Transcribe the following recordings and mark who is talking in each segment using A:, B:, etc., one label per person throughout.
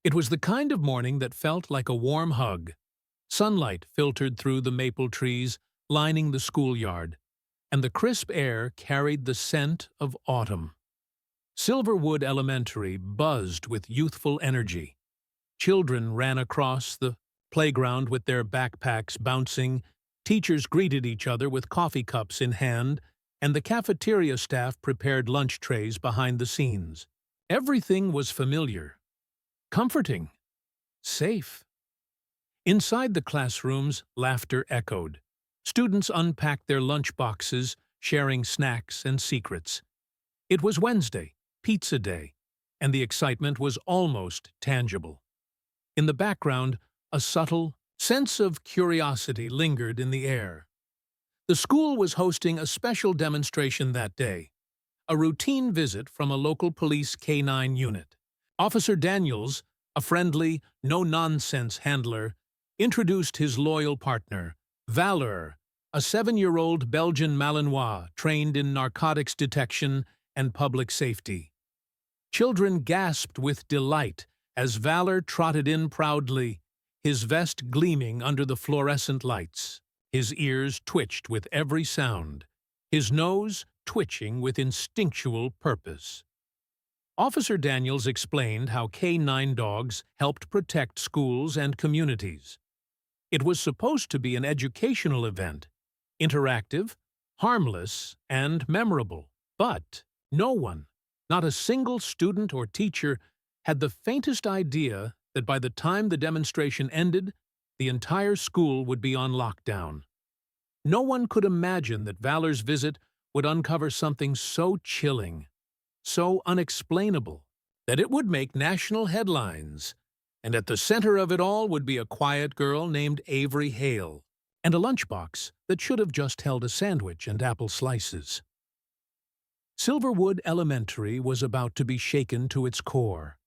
A: It was the kind of morning that felt like a warm hug. Sunlight filtered through the maple trees lining the schoolyard, and the crisp air carried the scent of autumn. Silverwood Elementary buzzed with youthful energy. Children ran across the playground with their backpacks bouncing, teachers greeted each other with coffee cups in hand, and the cafeteria staff prepared lunch trays behind the scenes. Everything was familiar, comforting, safe. Inside the classrooms, laughter echoed. Students unpacked their lunch boxes, sharing snacks and secrets. It was Wednesday, pizza day, and the excitement was almost tangible. In the background, a subtle sense of curiosity lingered in the air. The school was hosting a special demonstration that day, a routine visit from a local police K-9 unit. Officer Daniels, a friendly, no-nonsense handler, introduced his loyal partner, Valor, a 7-year-old Belgian Malinois trained in narcotics detection and public safety. Children gasped with delight as Valor trotted in proudly, his vest gleaming under the fluorescent lights. His ears twitched with every sound, his nose twitching with instinctual purpose. Officer Daniels explained how K-9 dogs helped protect schools and communities. It was supposed to be an educational event, interactive, harmless, and memorable. But no one, not a single student or teacher, had the faintest idea that by the time the demonstration ended, the entire school would be on lockdown. No one could imagine that Valor's visit would uncover something so chilling, so unexplainable, that it would make national headlines. And at the center of it all would be a quiet girl named Avery Hale, and a lunchbox that should have just held a sandwich and apple slices. Silverwood Elementary was about to be shaken to its core,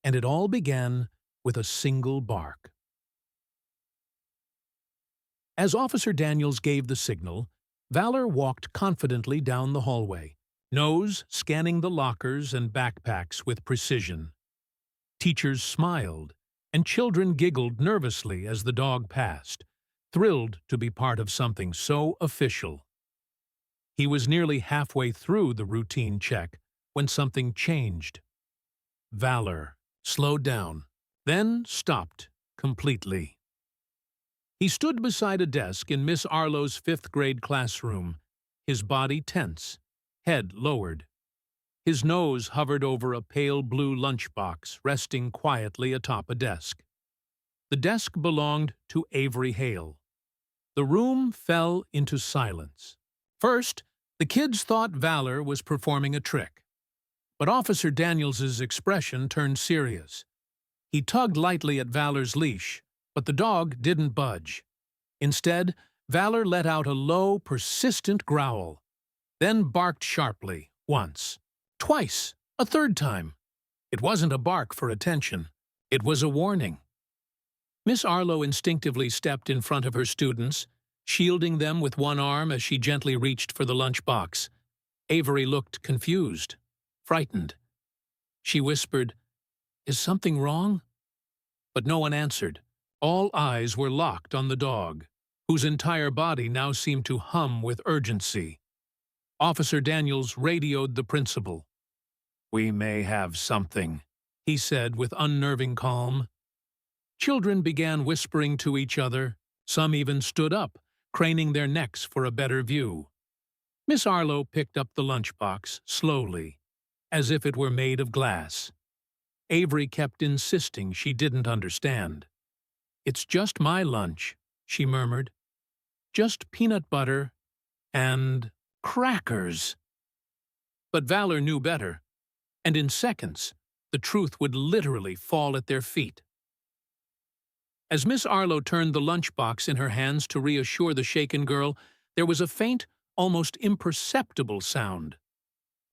A: and it all began with a single bark. As Officer Daniels gave the signal, Valor walked confidently down the hallway, nose scanning the lockers and backpacks with precision. Teachers smiled, and children giggled nervously as the dog passed, thrilled to be part of something so official. He was nearly halfway through the routine check when something changed. Valor slowed down, then stopped completely. He stood beside a desk in Miss Arlo's fifth-grade classroom, his body tense, head lowered. His nose hovered over a pale blue lunchbox resting quietly atop a desk. The desk belonged to Avery Hale. The room fell into silence. First, the kids thought Valor was performing a trick. But Officer Daniels's expression turned serious. He tugged lightly at Valor's leash, but the dog didn't budge. Instead, Valor let out a low, persistent growl, then barked sharply, once, twice, a third time. It wasn't a bark for attention. It was a warning. Miss Arlo instinctively stepped in front of her students, shielding them with one arm as she gently reached for the lunchbox. Avery looked confused, frightened. She whispered, "Is something wrong?" But no one answered. All eyes were locked on the dog, whose entire body now seemed to hum with urgency. Officer Daniels radioed the principal. "We may have something," he said with unnerving calm. Children began whispering to each other. Some even stood up, craning their necks for a better view. Miss Arlo picked up the lunchbox slowly, as if it were made of glass. Avery kept insisting she didn't understand. "It's just my lunch," she murmured. "Just peanut butter and crackers." But Valor knew better, and in seconds, the truth would literally fall at their feet. As Miss Arlo turned the lunchbox in her hands to reassure the shaken girl, there was a faint, almost imperceptible sound.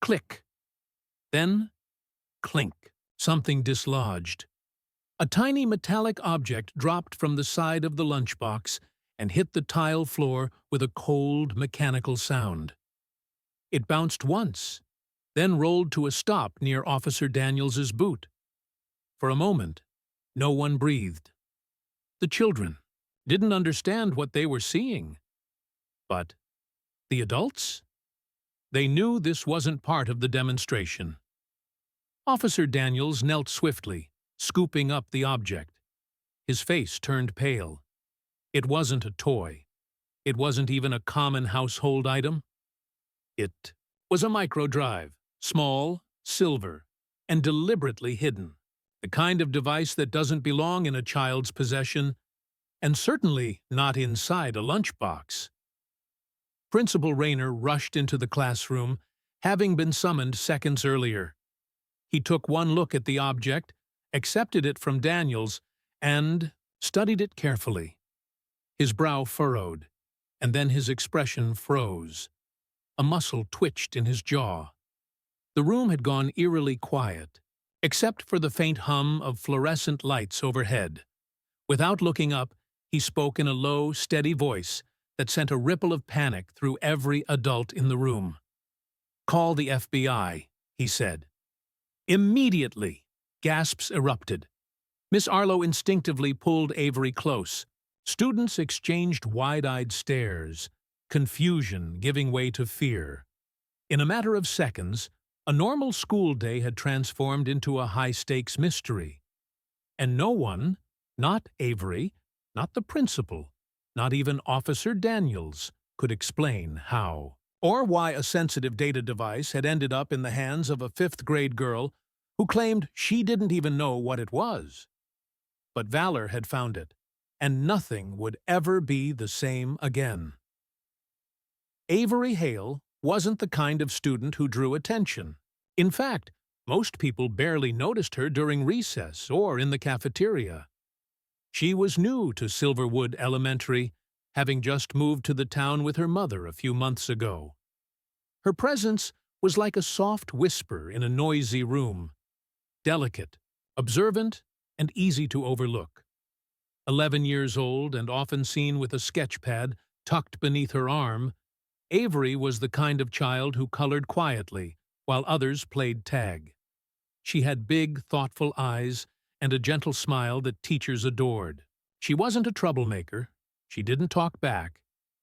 A: Click. Then, clink. Something dislodged. A tiny metallic object dropped from the side of the lunchbox and hit the tile floor with a cold, mechanical sound. It bounced once, then rolled to a stop near Officer Daniels's boot. For a moment, No one breathed. The children didn't understand what they were seeing. But the adults? They knew this wasn't part of the demonstration. Officer Daniels knelt swiftly, scooping up the object. His face turned pale. It wasn't a toy. It wasn't even a common household item. It was a microdrive, small, silver, and deliberately hidden. The kind of device that doesn't belong in a child's possession, and certainly not inside a lunchbox. Principal Rayner rushed into the classroom, having been summoned seconds earlier. He took one look at the object, accepted it from Daniels, and studied it carefully. His brow furrowed, and then his expression froze. A muscle twitched in his jaw. The room had gone eerily quiet, except for the faint hum of fluorescent lights overhead. Without looking up, he spoke in a low, steady voice that sent a ripple of panic through every adult in the room. "Call the FBI," he said. Immediately, gasps erupted. Miss Arlo instinctively pulled Avery close. Students exchanged wide-eyed stares, confusion giving way to fear. In a matter of seconds, a normal school day had transformed into a high-stakes mystery. And no one, not Avery, not the principal, not even Officer Daniels, could explain how. Or why a sensitive data device had ended up in the hands of a fifth-grade girl who claimed she didn't even know what it was. But Valor had found it, and nothing would ever be the same again. Avery Hale wasn't the kind of student who drew attention. In fact, most people barely noticed her during recess or in the cafeteria. She was new to Silverwood Elementary, having just moved to the town with her mother a few months ago. Her presence was like a soft whisper in a noisy room, delicate, observant, and easy to overlook. 11 years old and often seen with a sketch pad tucked beneath her arm, Avery was the kind of child who colored quietly while others played tag. She had big, thoughtful eyes and a gentle smile that teachers adored. She wasn't a troublemaker. She didn't talk back.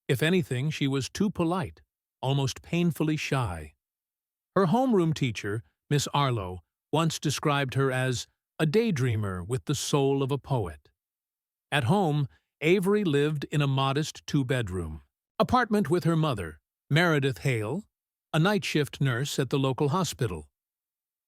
A: If anything, she was too polite, almost painfully shy. Her homeroom teacher, Miss Arlo, once described her as a daydreamer with the soul of a poet. At home, Avery lived in a modest two-bedroom apartment with her mother, Meredith Hale, a night shift nurse at the local hospital.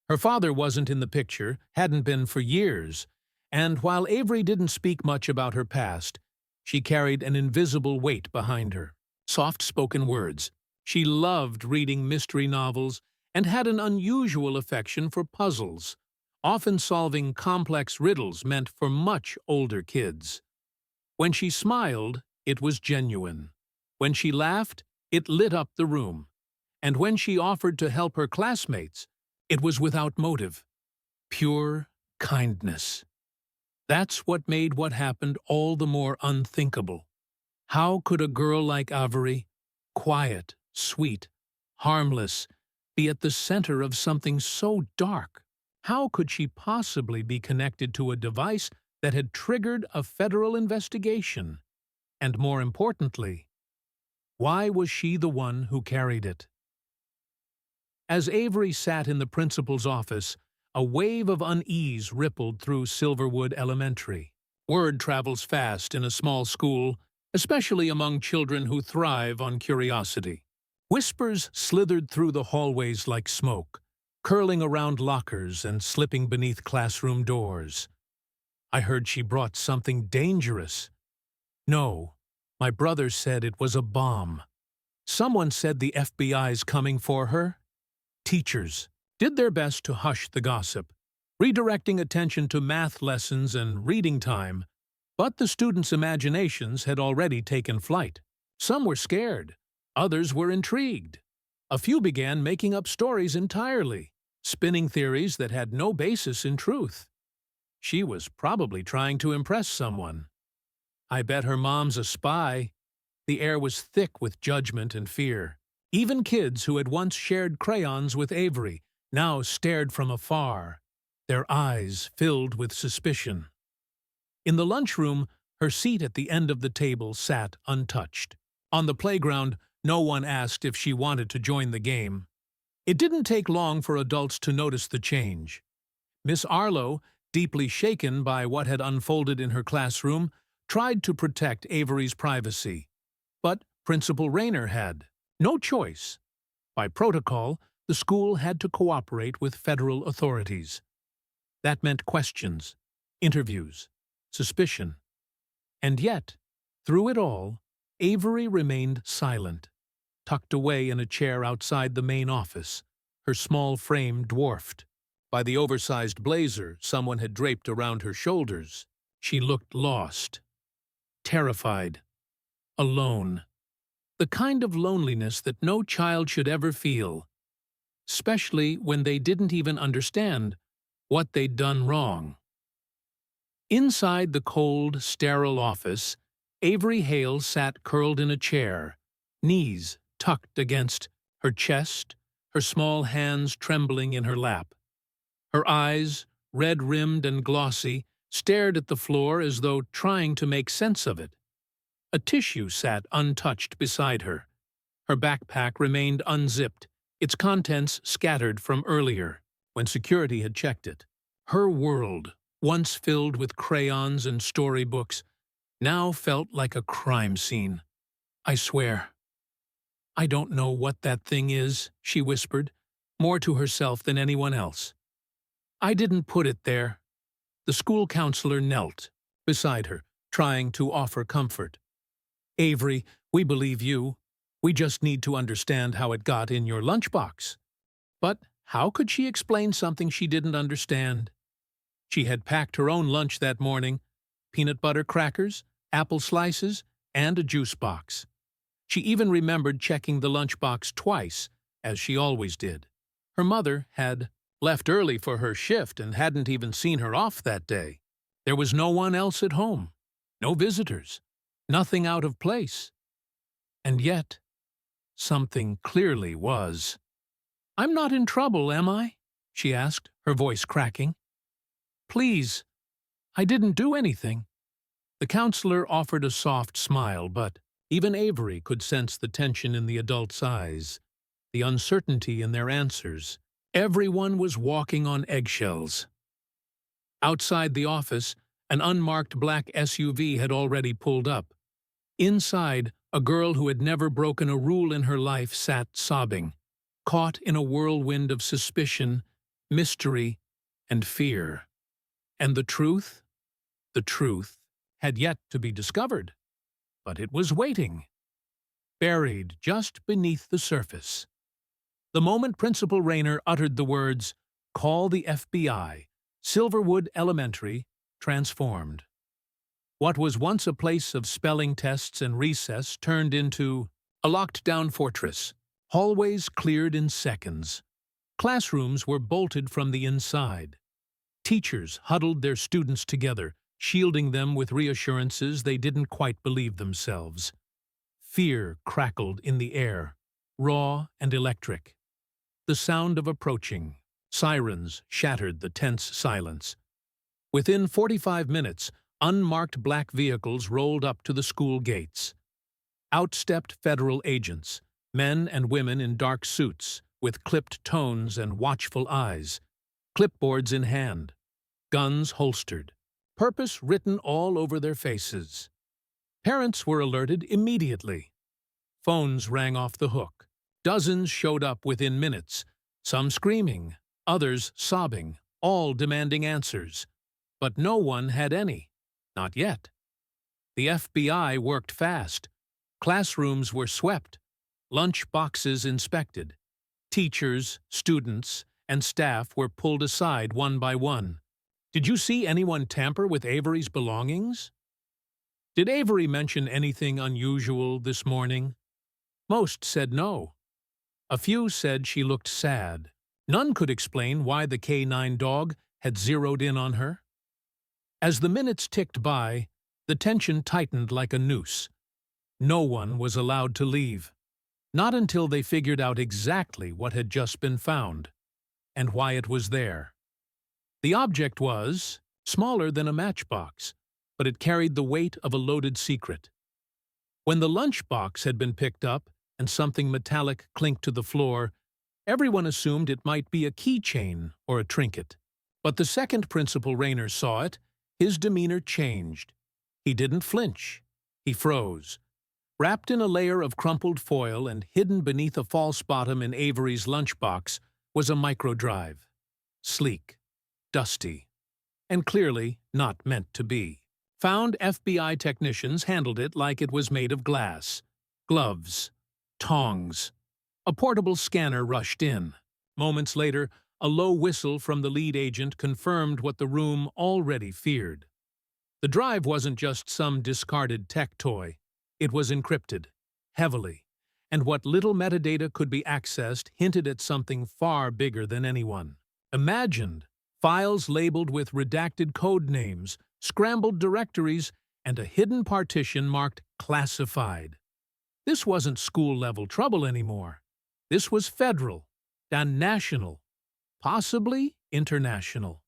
A: Her father wasn't in the picture, hadn't been for years, and while Avery didn't speak much about her past, she carried an invisible weight behind her. Soft-spoken words. She loved reading mystery novels and had an unusual affection for puzzles, often solving complex riddles meant for much older kids. When she smiled, it was genuine. When she laughed, it lit up the room. And when she offered to help her classmates, it was without motive. Pure kindness. That's what made what happened all the more unthinkable. How could a girl like Avery, quiet, sweet, harmless, be at the center of something so dark? How could she possibly be connected to a device that had triggered a federal investigation? And more importantly, why was she the one who carried it? As Avery sat in the principal's office, a wave of unease rippled through Silverwood Elementary. Word travels fast in a small school, especially among children who thrive on curiosity. Whispers slithered through the hallways like smoke, curling around lockers and slipping beneath classroom doors. I heard she brought something dangerous. No, my brother said it was a bomb. Someone said the FBI's coming for her. Teachers did their best to hush the gossip, redirecting attention to math lessons and reading time, but the students' imaginations had already taken flight. Some were scared, others were intrigued. A few began making up stories entirely, spinning theories that had no basis in truth. She was probably trying to impress someone. I bet her mom's a spy. The air was thick with judgment and fear. Even kids who had once shared crayons with Avery now stared from afar, their eyes filled with suspicion. In the lunchroom, her seat at the end of the table sat untouched. On the playground, no one asked if she wanted to join the game. It didn't take long for adults to notice the change. Miss Arlo, deeply shaken by what had unfolded in her classroom, tried to protect Avery's privacy. But Principal Rayner had no choice. By protocol, the school had to cooperate with federal authorities. That meant questions, interviews, suspicion. And yet, through it all, Avery remained silent, tucked away in a chair outside the main office, her small frame dwarfed by the oversized blazer someone had draped around her shoulders. She looked lost, terrified, alone. The kind of loneliness that no child should ever feel, especially when they didn't even understand what they'd done wrong. Inside the cold, sterile office, Avery Hale sat curled in a chair, knees tucked against her chest, her small hands trembling in her lap. Her eyes, red-rimmed and glossy, stared at the floor as though trying to make sense of it. A tissue sat untouched beside her. Her backpack remained unzipped, its contents scattered from earlier, when security had checked it. Her world, once filled with crayons and storybooks, now felt like a crime scene. "I swear, I don't know what that thing is," she whispered, more to herself than anyone else. "I didn't put it there." The school counselor knelt beside her, trying to offer comfort. "Avery, we believe you. We just need to understand how it got in your lunchbox." But how could she explain something she didn't understand? She had packed her own lunch that morning: peanut butter crackers, apple slices, and a juice box. She even remembered checking the lunchbox twice, as she always did. Her mother had left early for her shift and hadn't even seen her off that day. There was no one else at home, no visitors, nothing out of place. And yet, something clearly was. "I'm not in trouble, am I?" she asked, her voice cracking. "Please, I didn't do anything." The counselor offered a soft smile, but even Avery could sense the tension in the adults' eyes, the uncertainty in their answers. Everyone was walking on eggshells. Outside the office, an unmarked black SUV had already pulled up. Inside, a girl who had never broken a rule in her life sat sobbing, caught in a whirlwind of suspicion, mystery, and fear. And the truth had yet to be discovered. But it was waiting, buried just beneath the surface. The moment Principal Rayner uttered the words, "Call the FBI," Silverwood Elementary transformed. What was once a place of spelling tests and recess turned into a locked-down fortress. Hallways cleared in seconds. Classrooms were bolted from the inside. Teachers huddled their students together, shielding them with reassurances they didn't quite believe themselves. Fear crackled in the air, raw and electric. The sound of approaching sirens shattered the tense silence. Within 45 minutes, unmarked black vehicles rolled up to the school gates. Out stepped federal agents, men and women in dark suits, with clipped tones and watchful eyes, clipboards in hand, guns holstered, purpose written all over their faces. Parents were alerted immediately. Phones rang off the hook. Dozens showed up within minutes, some screaming, others sobbing, all demanding answers. But no one had any. Not yet. The FBI worked fast. Classrooms were swept, lunch boxes inspected. Teachers, students, and staff were pulled aside one by one. "Did you see anyone tamper with Avery's belongings?" "Did Avery mention anything unusual this morning?" Most said no. A few said she looked sad. None could explain why the K9 dog had zeroed in on her. As the minutes ticked by, the tension tightened like a noose. No one was allowed to leave. Not until they figured out exactly what had just been found, and why it was there. The object was smaller than a matchbox, but it carried the weight of a loaded secret. When the lunchbox had been picked up and something metallic clinked to the floor, everyone assumed it might be a keychain or a trinket. But the second Principal Rayner saw it, his demeanor changed. He didn't flinch. He froze. Wrapped in a layer of crumpled foil and hidden beneath a false bottom in Avery's lunchbox was a microdrive. Sleek, dusty, and clearly not meant to be. Found FBI technicians handled it like it was made of glass. Gloves, tongs. A portable scanner rushed in. Moments later, a low whistle from the lead agent confirmed what the room already feared. The drive wasn't just some discarded tech toy. It was encrypted, heavily, and what little metadata could be accessed hinted at something far bigger than anyone imagined. Files labeled with redacted code names, scrambled directories, and a hidden partition marked classified. This wasn't school-level trouble anymore. This was federal and national, possibly international.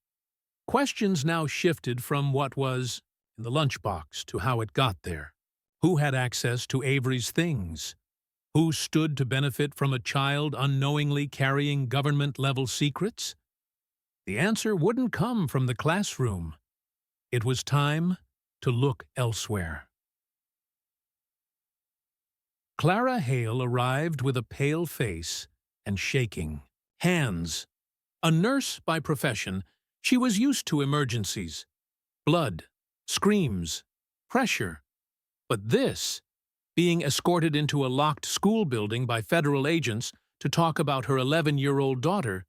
A: Questions now shifted from what was in the lunchbox to how it got there. Who had access to Avery's things? Who stood to benefit from a child unknowingly carrying government-level secrets? The answer wouldn't come from the classroom. It was time to look elsewhere. Clara Hale arrived with a pale face and shaking hands. A nurse by profession, she was used to emergencies. Blood, screams, pressure. But this, being escorted into a locked school building by federal agents to talk about her 11-year-old daughter,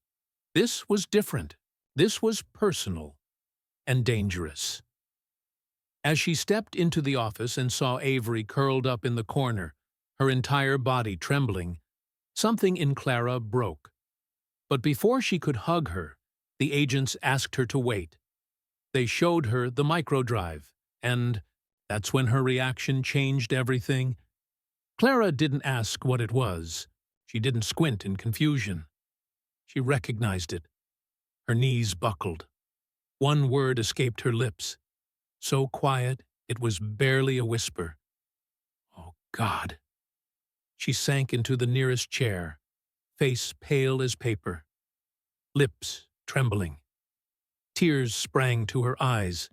A: this was different. This was personal and dangerous. As she stepped into the office and saw Avery curled up in the corner, her entire body trembling, something in Clara broke. But before she could hug her, the agents asked her to wait. They showed her the microdrive, and that's when her reaction changed everything. Clara didn't ask what it was. She didn't squint in confusion. She recognized it. Her knees buckled. One word escaped her lips. So quiet, it was barely a whisper. "Oh, God." She sank into the nearest chair, face pale as paper, lips trembling. Tears sprang to her eyes.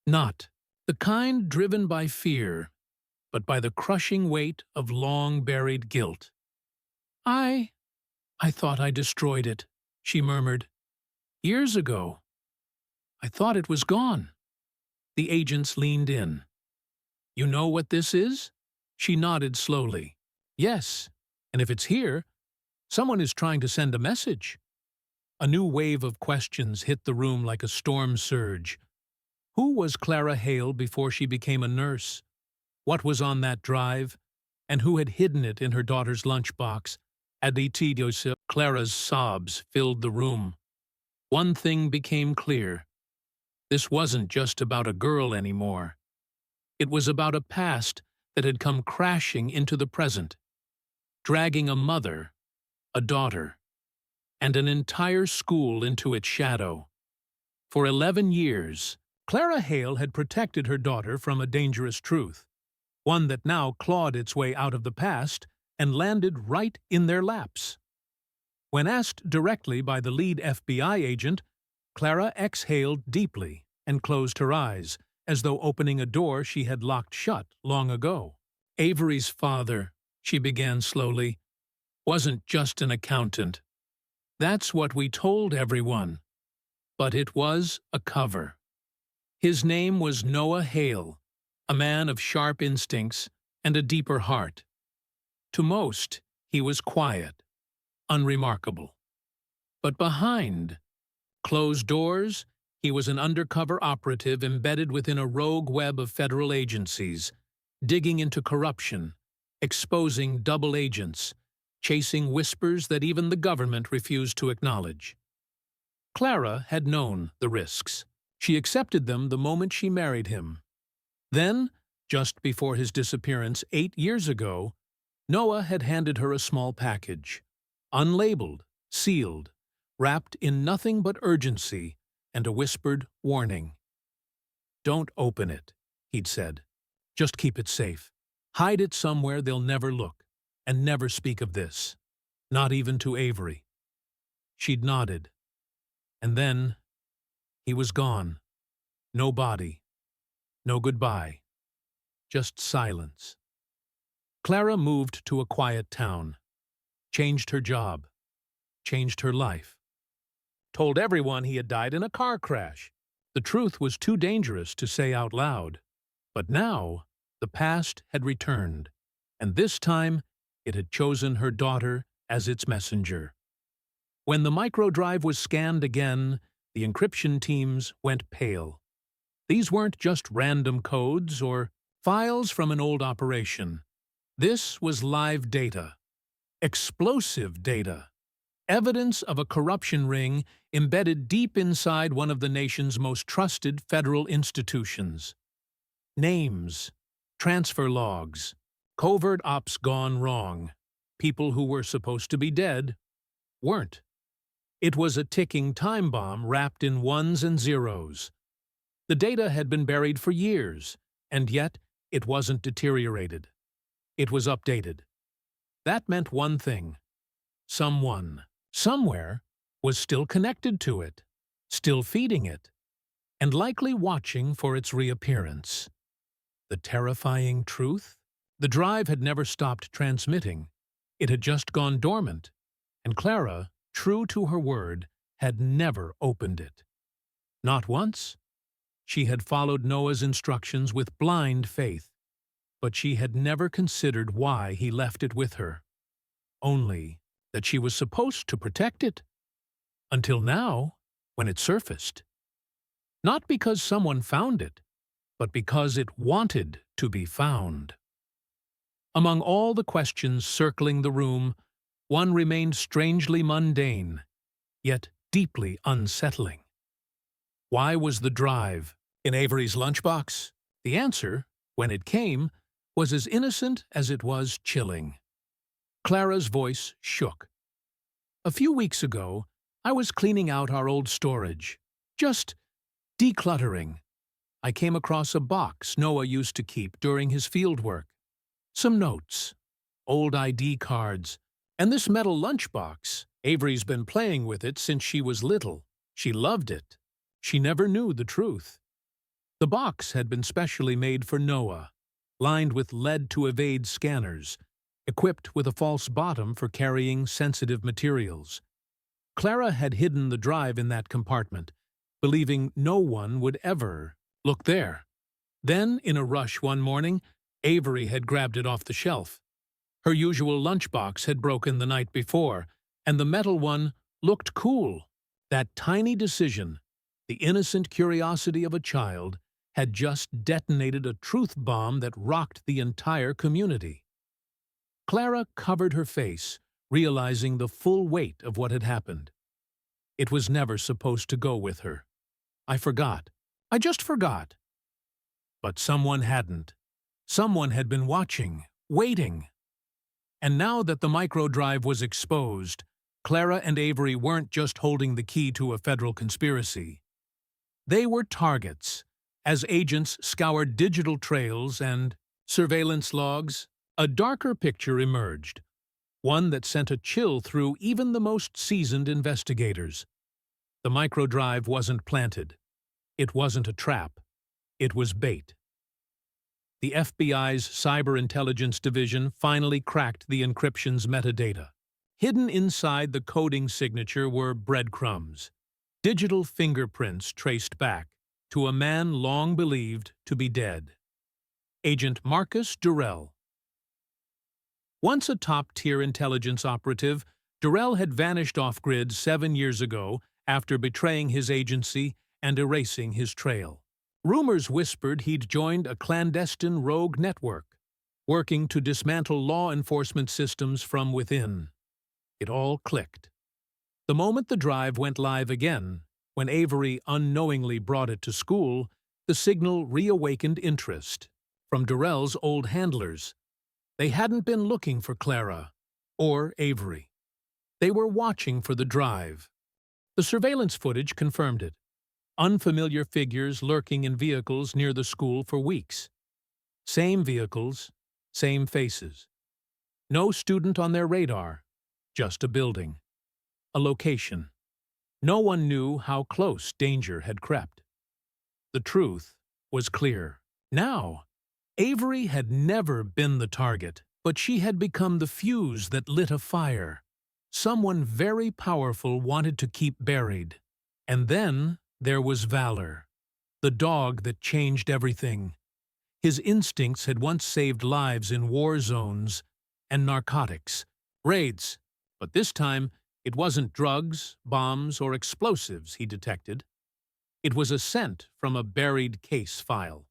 A: Not the kind driven by fear, but by the crushing weight of long-buried guilt. I thought I destroyed it," she murmured. "Years ago. I thought it was gone." The agents leaned in. "You know what this is?" She nodded slowly. "Yes, and if it's here, someone is trying to send a message." A new wave of questions hit the room like a storm surge. Who was Clara Hale before she became a nurse? What was on that drive? And who had hidden it in her daughter's lunchbox? Ideogram. Clara's sobs filled the room. One thing became clear. This wasn't just about a girl anymore. It was about a past that had come crashing into the present, dragging a mother, a daughter, and an entire school into its shadow. For 11 years, Clara Hale had protected her daughter from a dangerous truth, one that now clawed its way out of the past and landed right in their laps. When asked directly by the lead FBI agent, Clara exhaled deeply and closed her eyes, as though opening a door she had locked shut long ago. "Avery's father," she began slowly, "wasn't just an accountant. That's what we told everyone. But it was a cover. His name was Noah Hale, a man of sharp instincts and a deeper heart. To most, he was quiet, unremarkable. But behind closed doors, he was an undercover operative embedded within a rogue web of federal agencies, digging into corruption, exposing double agents, chasing whispers that even the government refused to acknowledge. Clara had known the risks. She accepted them the moment she married him. Then, just before his disappearance 8 years ago, Noah had handed her a small package, unlabeled, sealed, wrapped in nothing but urgency and a whispered warning. "Don't open it. he'd said. "Just keep it safe. Hide it somewhere they'll never look, and never speak of this. Not even to Avery." She'd nodded. And then he was gone. No body. No goodbye. Just silence. Clara moved to a quiet town. Changed her job. Changed her life. Told everyone he had died in a car crash. The truth was too dangerous to say out loud. But now, the past had returned, and this time it had chosen her daughter as its messenger. When the microdrive was scanned again, the encryption teams went pale. These weren't just random codes or files from an old operation. This was live data. Explosive data. Evidence of a corruption ring embedded deep inside one of the nation's most trusted federal institutions. Names, transfer logs, covert ops gone wrong. People who were supposed to be dead weren't. It was a ticking time bomb wrapped in ones and zeros. The data had been buried for years, and yet it wasn't deteriorated. It was updated. That meant one thing. Someone, somewhere, was still connected to it, still feeding it, and likely watching for its reappearance. The terrifying truth? The drive had never stopped transmitting. It had just gone dormant, and Clara, true to her word, had never opened it. Not once. She had followed Noah's instructions with blind faith, but she had never considered why he left it with her. Only that she was supposed to protect it. Until now, when it surfaced. Not because someone found it, but because it wanted to be found. Among all the questions circling the room, one remained strangely mundane, yet deeply unsettling. Why was the drive in Avery's lunchbox? The answer, when it came, was as innocent as it was chilling. Clara's voice shook. "A few weeks ago, I was cleaning out our old storage, just decluttering. I came across a box Noah used to keep during his field work. Some notes, old ID cards, and this metal lunchbox. Avery's been playing with it since she was little. She loved it. She never knew the truth. The box had been specially made for Noah, lined with lead-to-evade scanners, equipped with a false bottom for carrying sensitive materials. Clara had hidden the drive in that compartment, believing no one would ever look there. Then, in a rush one morning, Avery had grabbed it off the shelf. Her usual lunchbox had broken the night before, and the metal one looked cool. That tiny decision, the innocent curiosity of a child, had just detonated a truth bomb that rocked the entire community. Clara covered her face, realizing the full weight of what had happened. It was never supposed to go with her. "I forgot. I just forgot." But someone hadn't. Someone had been watching, waiting. And now that the microdrive was exposed, Clara and Avery weren't just holding the key to a federal conspiracy. They were targets. As agents scoured digital trails and surveillance logs, a darker picture emerged, one that sent a chill through even the most seasoned investigators. The microdrive wasn't planted. It wasn't a trap. It was bait. The FBI's Cyber Intelligence Division finally cracked the encryption's metadata. Hidden inside the coding signature were breadcrumbs, digital fingerprints traced back to a man long believed to be dead. Agent Marcus Durrell. Once a top-tier intelligence operative, Durrell had vanished off-grid 7 years ago after betraying his agency and erasing his trail. Rumors whispered he'd joined a clandestine rogue network, working to dismantle law enforcement systems from within. It all clicked. The moment the drive went live again, when Avery unknowingly brought it to school, the signal reawakened interest from Durrell's old handlers. They hadn't been looking for Clara or Avery. They were watching for the drive. The surveillance footage confirmed it. Unfamiliar figures lurking in vehicles near the school for weeks. Same vehicles, same faces. No student on their radar, just a building, a location. No one knew how close danger had crept. The truth was clear. Now, Avery had never been the target, but she had become the fuse that lit a fire. Someone very powerful wanted to keep buried. And then there was Valor, the dog that changed everything. His instincts had once saved lives in war zones and narcotics, raids, but this time it wasn't drugs, bombs, or explosives he detected. It was a scent from a buried case file.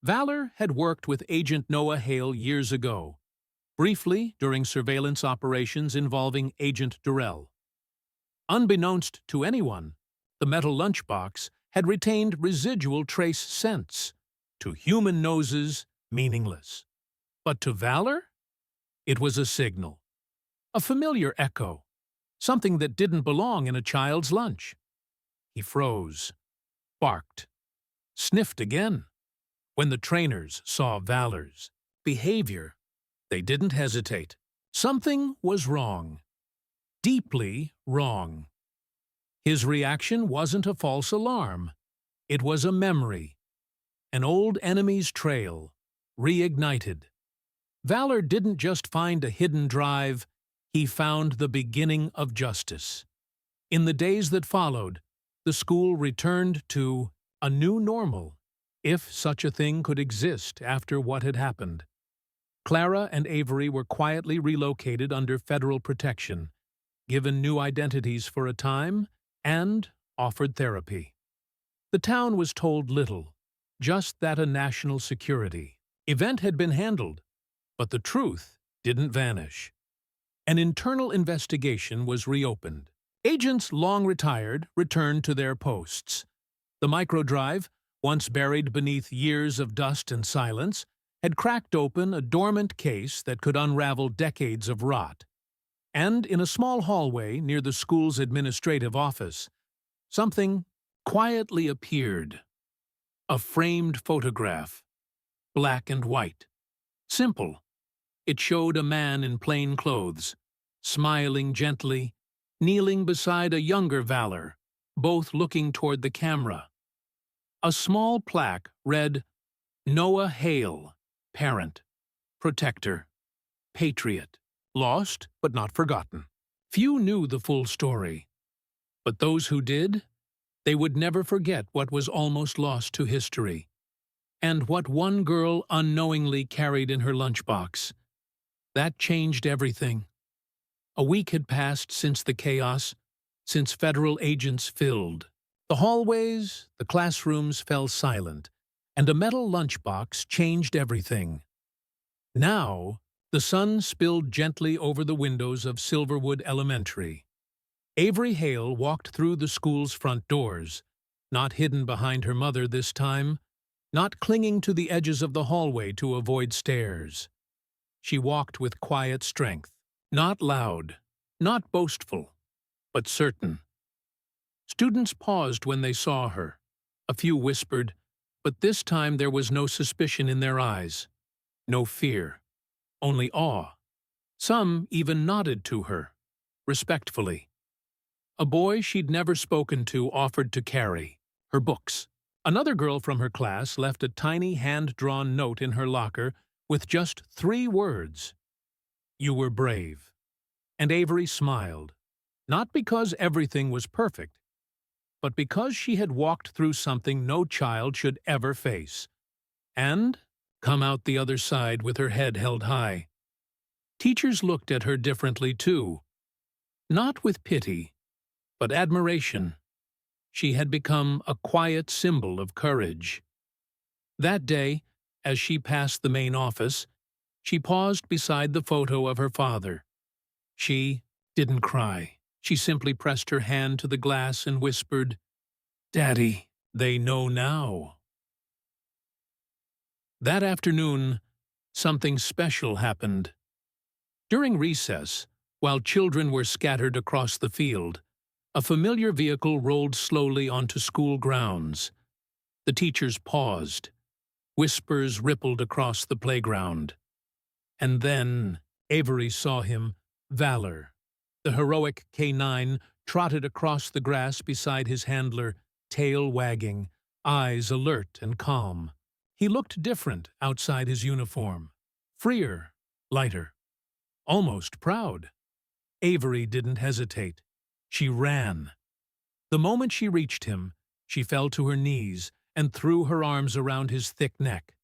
A: Valor had worked with Agent Noah Hale years ago, briefly during surveillance operations involving Agent Durrell. Unbeknownst to anyone, the metal lunchbox had retained residual trace scents. To human noses, meaningless. But to Valor, it was a signal. A familiar echo. Something that didn't belong in a child's lunch. He froze, barked, sniffed again. When the trainers saw Valor's behavior, they didn't hesitate. Something was wrong. Deeply wrong. His reaction wasn't a false alarm. It was a memory. An old enemy's trail, reignited. Valor didn't just find a hidden drive, he found the beginning of justice. In the days that followed, the school returned to a new normal, if such a thing could exist after what had happened. Clara and Avery were quietly relocated under federal protection, given new identities for a time, and offered therapy. The town was told little, just that a national security event had been handled, but the truth didn't vanish. An internal investigation was reopened. Agents long retired returned to their posts. The microdrive, once buried beneath years of dust and silence, had cracked open a dormant case that could unravel decades of rot. And in a small hallway near the school's administrative office, something quietly appeared. A framed photograph, black and white. Simple. It showed a man in plain clothes, smiling gently, kneeling beside a younger Valor, both looking toward the camera. A small plaque read, Noah Hale, parent, protector, patriot, lost but not forgotten. Few knew the full story, but those who did, they would never forget what was almost lost to history, and what one girl unknowingly carried in her lunchbox. That changed everything. A week had passed since the chaos, since federal agents filled. The hallways, the classrooms fell silent, and a metal lunchbox changed everything. Now, the sun spilled gently over the windows of Silverwood Elementary. Avery Hale walked through the school's front doors, not hidden behind her mother this time, not clinging to the edges of the hallway to avoid stares. She walked with quiet strength, not loud, not boastful, but certain. Students paused when they saw her. A few whispered, but this time there was no suspicion in their eyes, no fear, only awe. Some even nodded to her, respectfully. A boy she'd never spoken to offered to carry her books. Another girl from her class left a tiny hand-drawn note in her locker with just 3 words. You were brave. And Avery smiled, not because everything was perfect, but because she had walked through something no child should ever face, and come out the other side with her head held high. Teachers looked at her differently too, not with pity, but admiration. She had become a quiet symbol of courage. That day, as she passed the main office, she paused beside the photo of her father. She didn't cry. She simply pressed her hand to the glass and whispered, "Daddy, they know now." That afternoon, something special happened. During recess, while children were scattered across the field, A familiar vehicle rolled slowly onto school grounds. The teachers paused. Whispers rippled across the playground. And then Avery saw him, Valor. The heroic K9 trotted across the grass beside his handler, tail wagging, eyes alert and calm. He looked different outside his uniform. Freer, lighter, almost proud. Avery didn't hesitate. She ran. The moment she reached him, she fell to her knees and threw her arms around his thick neck.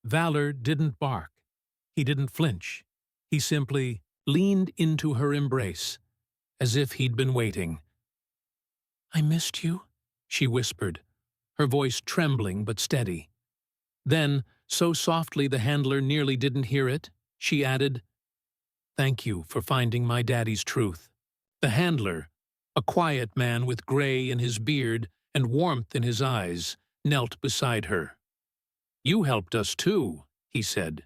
A: Valor didn't bark. He didn't flinch. He simply leaned into her embrace, as if he'd been waiting. "I missed you," she whispered, her voice trembling but steady. Then, so softly the handler nearly didn't hear it, she added, "Thank you for finding my daddy's truth." The handler, a quiet man with gray in his beard and warmth in his eyes, knelt beside her. "You helped us too," he said.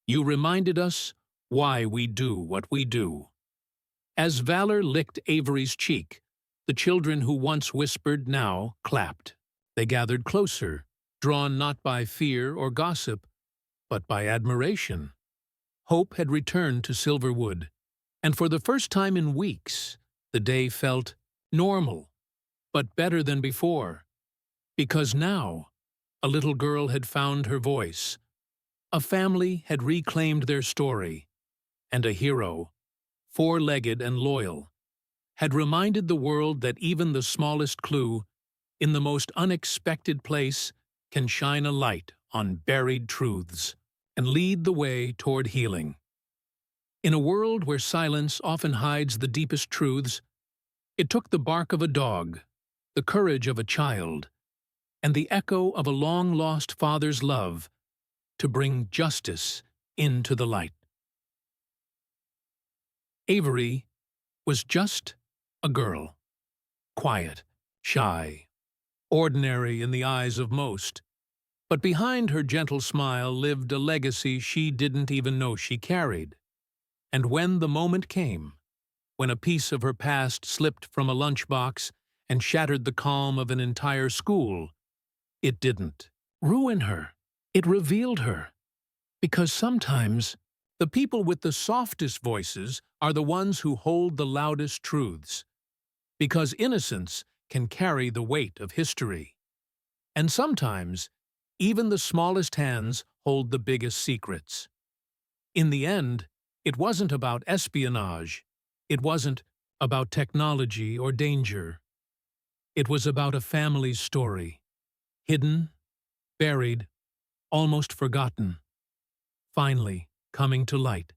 A: "You reminded us why we do what we do." As Valor licked Avery's cheek, the children who once whispered now clapped. They gathered closer, drawn not by fear or gossip, but by admiration. Hope had returned to Silverwood, and for the first time in weeks, the day felt normal, but better than before, because now a little girl had found her voice, a family had reclaimed their story, and a hero, four-legged and loyal, had reminded the world that even the smallest clue, in the most unexpected place, can shine a light on buried truths and lead the way toward healing. In a world where silence often hides the deepest truths, it took the bark of a dog, the courage of a child, and the echo of a long-lost father's love to bring justice into the light. Avery was just a girl, quiet, shy, ordinary in the eyes of most, but behind her gentle smile lived a legacy she didn't even know she carried. And when the moment came, when a piece of her past slipped from a lunchbox and shattered the calm of an entire school, it didn't ruin her. It revealed her. Because sometimes the people with the softest voices are the ones who hold the loudest truths. Because innocence can carry the weight of history. And sometimes, even the smallest hands hold the biggest secrets. In the end, it wasn't about espionage. It wasn't about technology or danger. It was about a family's story. Hidden, buried, almost forgotten. Finally coming to light.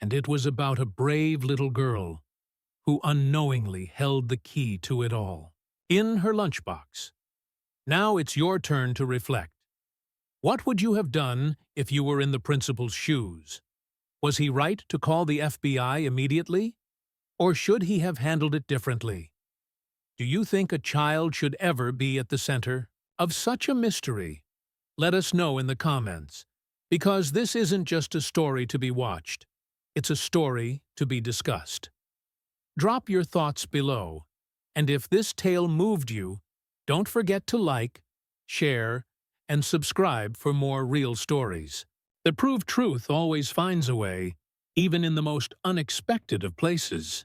A: And it was about a brave little girl who unknowingly held the key to it all. In her lunchbox. Now it's your turn to reflect. What would you have done if you were in the principal's shoes? Was he right to call the FBI immediately? Or should he have handled it differently? Do you think a child should ever be at the center of such a mystery? Let us know in the comments, because this isn't just a story to be watched. It's a story to be discussed. Drop your thoughts below, and if this tale moved you, don't forget to like, share, and subscribe for more real stories that prove truth always finds a way, even in the most unexpected of places.